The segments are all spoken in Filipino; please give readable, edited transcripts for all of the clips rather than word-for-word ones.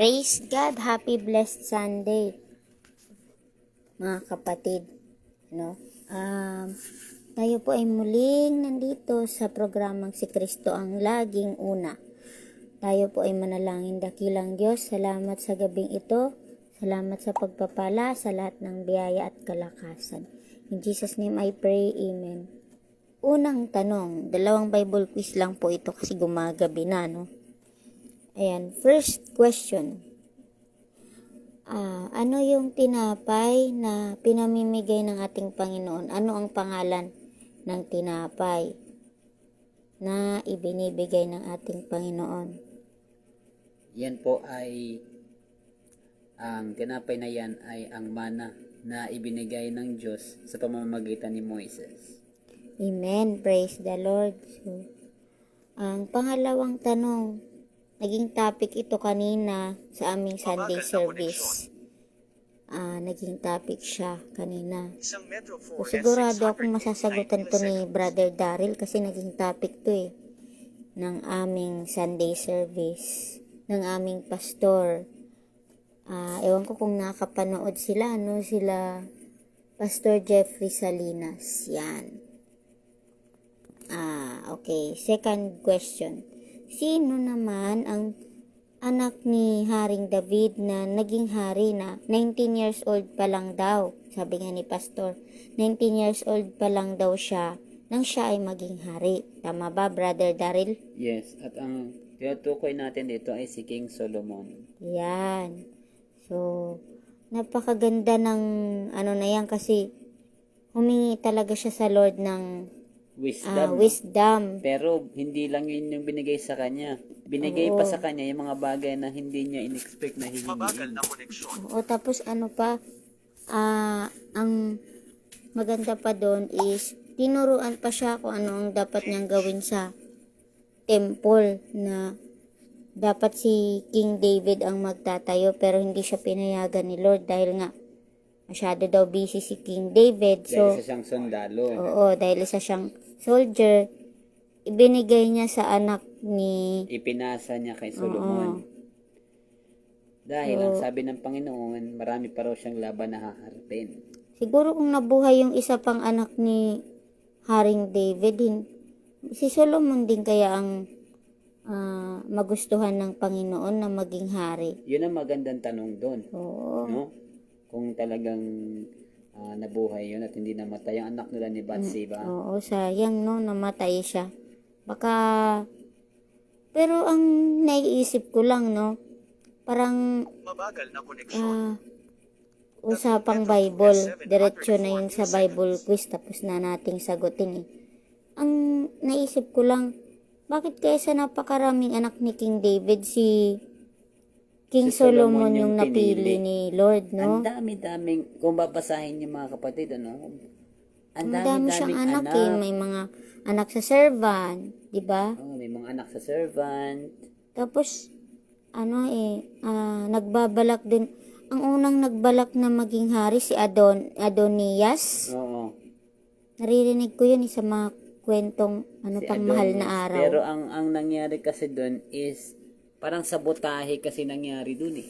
Praise God! Happy blessed Sunday, mga kapatid. No? Tayo po ay muling nandito sa programang Si Kristo ang Laging Una. Tayo po ay manalangin. Dakilang Diyos, salamat sa gabing ito. Salamat sa pagpapala sa lahat ng biyaya at kalakasan. In Jesus' name I pray, Amen. Unang tanong, 2 Bible quiz lang po ito kasi gumagabi na, no? Ayan, first question. Ano yung tinapay na pinamimigay ng ating Panginoon? Ano ang pangalan ng tinapay na ibinibigay ng ating Panginoon? Yan po ay, ang tinapay na yan ay ang mana na ibinigay ng Diyos sa pamamagitan ni Moises. Amen. Praise the Lord. So, ang pangalawang tanong, naging topic ito kanina sa aming Sunday service. Naging topic siya kanina. So, sigurado akong masasagutan to ni Brother Daryl kasi naging topic to ng aming Sunday service, ng aming pastor. Ewan ko kung nakapanood sila, sila Pastor Jeffrey Salinas. Yan. Okay. Second question. Sino naman ang anak ni Haring David na naging hari na 19 years old pa lang daw? Sabi nga ni Pastor, 19 years old pa lang daw siya nang siya ay maging hari. Tama ba, Brother Daryl? Yes, at ang tinutukoy natin dito ay si King Solomon. Yan. So, napakaganda ng na yan kasi humingi talaga siya sa Lord ng wisdom. Pero hindi lang yun yung binigay sa kanya. Binigay pa sa kanya yung mga bagay na hindi niya in-expect na hihingiin. Oo, tapos ang maganda pa doon is tinuruan pa siya kung ano ang dapat niyang gawin sa temple, na dapat si King David ang magtatayo pero hindi siya pinayagan ni Lord dahil nga masyado daw busy si King David. So, dahil isa siyang sundalo. Oo, dahil isa siyang soldier, ibinigay niya sa anak ni... Ipinasa niya kay Solomon. Dahil ang sabi ng Panginoon, marami pa raw siyang laban na haharapin. Siguro kung nabuhay yung isa pang anak ni Haring David, si Solomon din kaya ang magustuhan ng Panginoon na maging hari. Yun ang magandang tanong doon. Oo. No? Kung talagang nabuhay yun at hindi namatay ang anak nila ni Bathsheba. Oo, sayang namatay siya. Baka, pero ang naiisip ko lang, parang mabagal na koneksyon. Usapang Bible, diretso na yun sa Bible quiz, tapos na nating sagutin Ang naisip ko lang, bakit kaya sa napakaraming anak ni King David, si King Solomon yung napili ni Lord, no? Ang dami-daming, kung babasahin niyo mga kapatid, ang Ang dami dami-daming siyang anak. May mga anak sa servant, di ba? May mga anak sa servant. Tapos, nagbabalak din. Ang unang nagbalak na maging hari, si Adonias. Oo. Naririnig ko yun sa mga kwentong pang mahal na araw. Pero ang nangyari kasi doon is, parang sabotahe kasi nangyari doon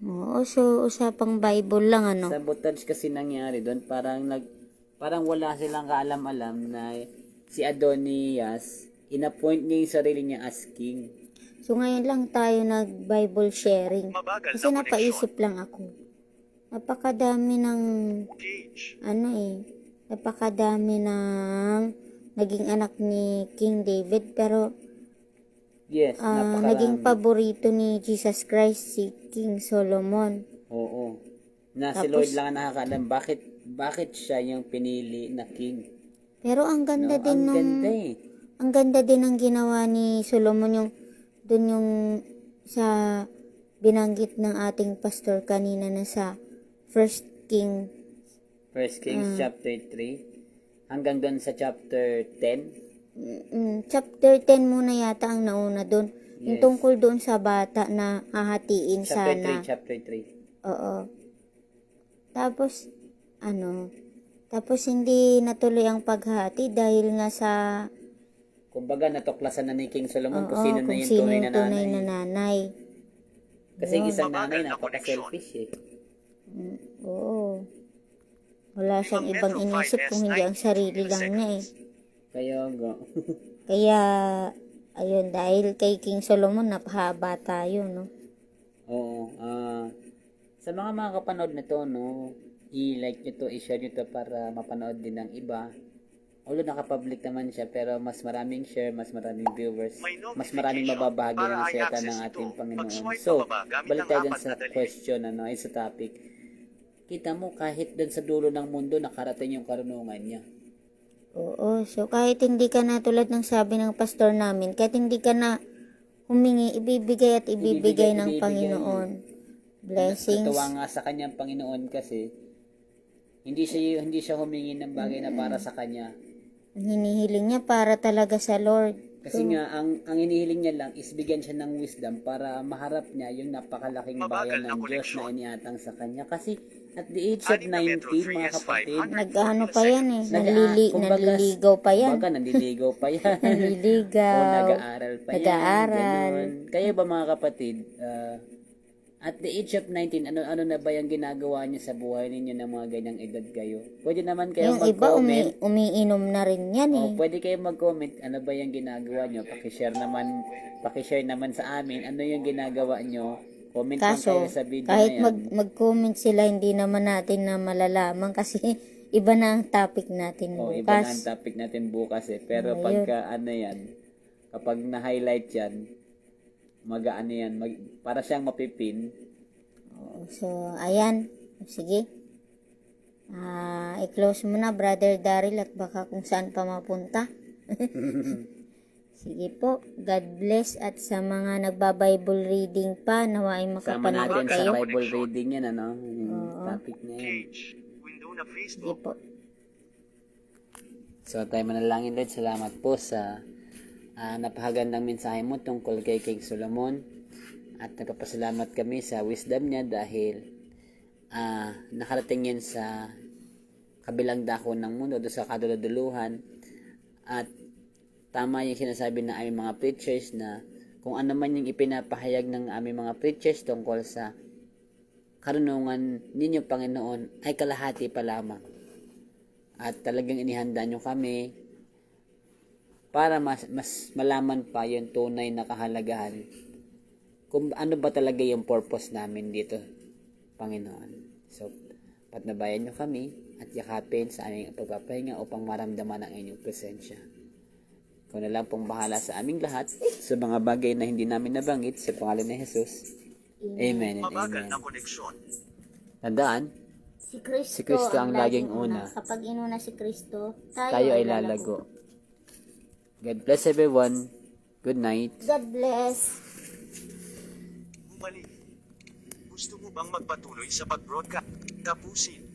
Oo, so usapang Bible lang, Sabotage kasi nangyari doon. Parang wala silang kaalam-alam na si Adonias, inappoint niya yung sarili niya as king. So ngayon lang tayo nag-Bible sharing. Kasi napaisip lang ako. Napakadami ng napakadami ng naging anak ni King David, pero yes, naging paborito ni Jesus Christ si King Solomon. Oo. Si Lord lang ang nakakaalam bakit siya yung pinili na king. Pero ang ganda din Ang ganda din ng ginawa ni Solomon, yung sa binanggit ng ating pastor kanina na sa 1 Kings chapter 3 hanggang doon sa chapter 10. Chapter 10 muna yata ang nauna doon. Yung tungkol doon sa bata na hahatiin sana. Chapter 3. Oo. Tapos, tapos hindi natuloy ang paghati dahil nga sa... Kumbaga, natuklasan na ni King Solomon kung sino na yung sino tunay na nanay. Kasi yung isang Mabagal nanay na napaka-selfish eh. Oo. Wala siyang Ang ibang Metro inisip 5S kung hindi ang 90 sarili lang niya eh. Kaya nga. Kaya, ayun, dahil kay King Solomon, napahaba tayo, no? Oo. Sa mga kapanood nito, no, i-like nyo to, i-share nyo to para mapanood din ng iba. Although nakapublic naman siya, pero mas maraming share, mas maraming viewers, May mas maraming notification mababahagi para ng salita i-access ng ito. ating Panginoon. Mag-swipe So, pababa gamit balik ang tayo dun apat sa na daliri. question, ay sa topic. Kita mo, kahit dun sa dulo ng mundo, nakarating yung karunungan niya. Oo, so kahit hindi ka na tulad ng sabi ng pastor namin, kahit hindi ka na humingi, ibibigay at ibibigay ng Panginoon. Blessings. Natuwa nga sa kanyang Panginoon kasi hindi siya humingi ng bagay na para sa kanya. Ang hinihiling niya para talaga sa Lord. Kasi nga ang inihiling niya lang is bigyan siya ng wisdom para maharap niya yung napakalaking bayan ng Diyos na iniatang sa kanya. Kasi at the age of 90, mga kapatid, Nag-ano pa yan eh. kumbaga, Naliligaw pa yan. Kumbaga, nandiligaw pa yan. Naliligaw. O nag-aaral pa Nag-aaral. yan. Ganun. Kaya ba mga kapatid, at the age of 19, ano na ba yung ginagawa niyo sa buhay ninyo ng mga ganyang edad kayo? Pwede naman kayo Yung iba mag-comment. umiinom na rin yan eh. Pwede kayo mag-comment, ano ba yung ginagawa nyo? Pakishare naman sa amin, ano yung ginagawa nyo? Comment lang Kaso, kayo sa video kahit na yan. mag-comment sila, hindi naman natin na malalaman kasi iba na ang topic natin Iba na ang bukas. topic natin bukas eh. Pero Ayun. pagka kapag na-highlight yan, para siyang mapipin. So, ayan. Sige. I-close mo na, Brother Daryl, at baka kung saan pa mapunta. Sige po. God bless, at sa mga nagba-Bible reading pa, nawa ay Sama natin makapanood kayo. sa Bible reading yan, yung topic na yan. Page. Window na Sige Facebook. po. So tayo manalangin, Lord. Salamat po sa napakagandang mensahe mo tungkol kay King Solomon. At nagpapasalamat kami sa wisdom niya dahil nakarating yan sa kabilang dako ng mundo, doon sa kaduluduluhan. At tama yung sinasabi ng aming mga preachers na kung ano man yung ipinapahayag ng aming mga preachers tungkol sa karunungan ninyo, Panginoon, ay kalahati pa lamang. At talagang inihanda nyo kami para mas malaman pa yung tunay na kahalagahan kung ano ba talaga yung purpose namin dito, Panginoon. So, patnabayan nyo kami at yakapin sa aming pagpapahinga upang maramdaman ang inyong presensya. Ikaw na lang pong bahala sa aming lahat sa mga bagay na hindi namin nabanggit sa pangalan ni Jesus. Amen and Mabagal amen. na koneksyon. Tandaan, Si Kristo, Si Kristo ang laging una. Kapag inuna si Kristo, tayo ay lalago. God bless everyone. Good night. God bless. Bumalik. Gusto mo bang magpatuloy sa pag-broadcast? Tapusin.